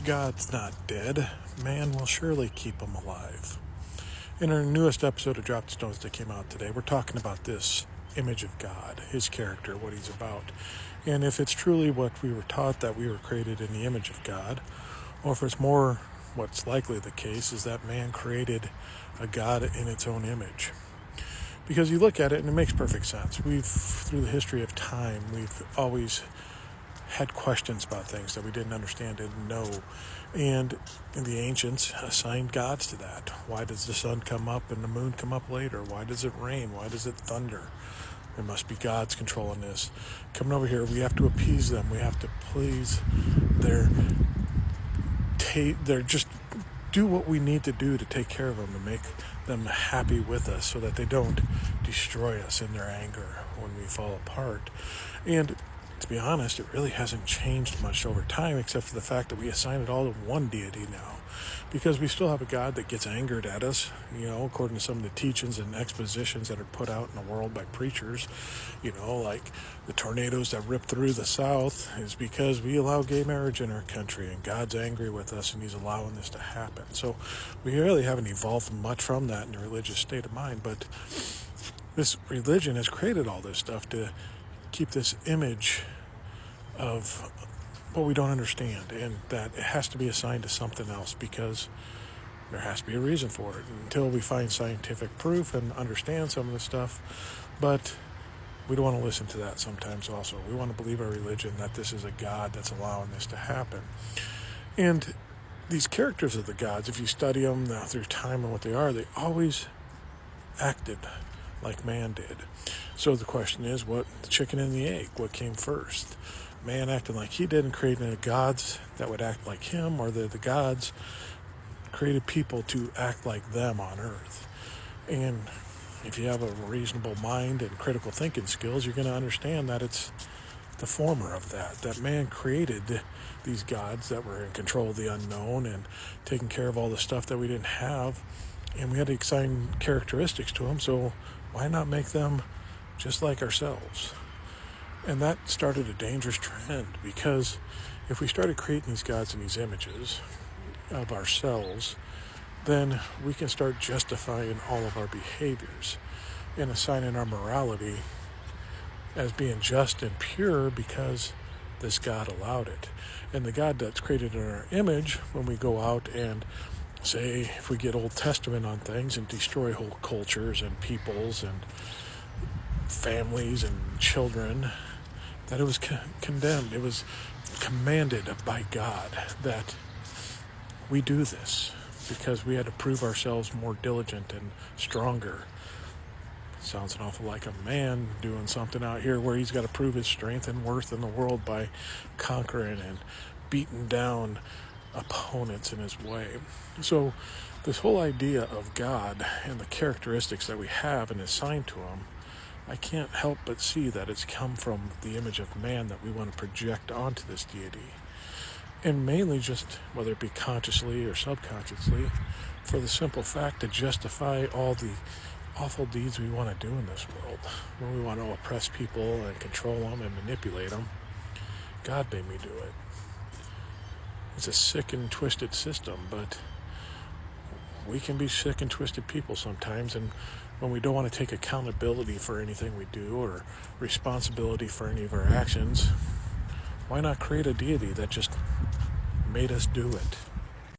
God's not dead. Man will surely keep him alive. In our newest episode of Drop the Stones that came out today, we're talking about this image of God, his character, what he's about. And if it's truly what we were taught, that we were created in the image of God, or if it's more what's likely the case is that man created a God in its own image. Because you look at it and it makes perfect sense. Through the history of time, we've always had questions about things that we didn't understand, didn't know. And the ancients assigned gods to that. Why does the sun come up and the moon come up later? Why does it rain? Why does it thunder? There must be gods controlling this. Coming over here, we have to appease them. We have to please their just do what we need to do to take care of them and make them happy with us so that they don't destroy us in their anger when we fall apart. And to be honest, it really hasn't changed much over time, except for the fact that we assign it all to one deity now, because we still have a God that gets angered at us, according to some of the teachings and expositions that are put out in the world by preachers, like the tornadoes that rip through the South is because we allow gay marriage in our country, and God's angry with us and he's allowing this to happen. So we really haven't evolved much from that in the religious state of mind, but this religion has created all this stuff to keep this image of what we don't understand, and that it has to be assigned to something else because there has to be a reason for it until we find scientific proof and understand some of the stuff. But we don't want to listen to that sometimes also. We want to believe our religion that this is a God that's allowing this to happen. And these characters of the gods, if you study them through time and what they are, they always acted like man did. So the question is, what the chicken and the egg? What came first? Man acting like he did and creating gods that would act like him, or the gods created people to act like them on earth? And if you have a reasonable mind and critical thinking skills, you're going to understand that it's the former of that man created these gods that were in control of the unknown and taking care of all the stuff that we didn't have, and we had to assign characteristics to them, so why not make them just like ourselves? And that started a dangerous trend, because if we started creating these gods in these images of ourselves, then we can start justifying all of our behaviors and assigning our morality as being just and pure because this God allowed it. And the God that's created in our image, when we go out and say, if we get Old Testament on things and destroy whole cultures and peoples and families and children, that it was condemned. It was commanded by God that we do this because we had to prove ourselves more diligent and stronger. Sounds an awful like a man doing something out here where he's got to prove his strength and worth in the world by conquering and beating down opponents in his way. So this whole idea of God and the characteristics that we have and assigned to him, I can't help but see that it's come from the image of man that we want to project onto this deity. And mainly just, whether it be consciously or subconsciously, for the simple fact to justify all the awful deeds we want to do in this world. When we want to oppress people and control them and manipulate them, God made me do it. It's a sick and twisted system, but we can be sick and twisted people sometimes, and when we don't want to take accountability for anything we do or responsibility for any of our actions, why not create a deity that just made us do it?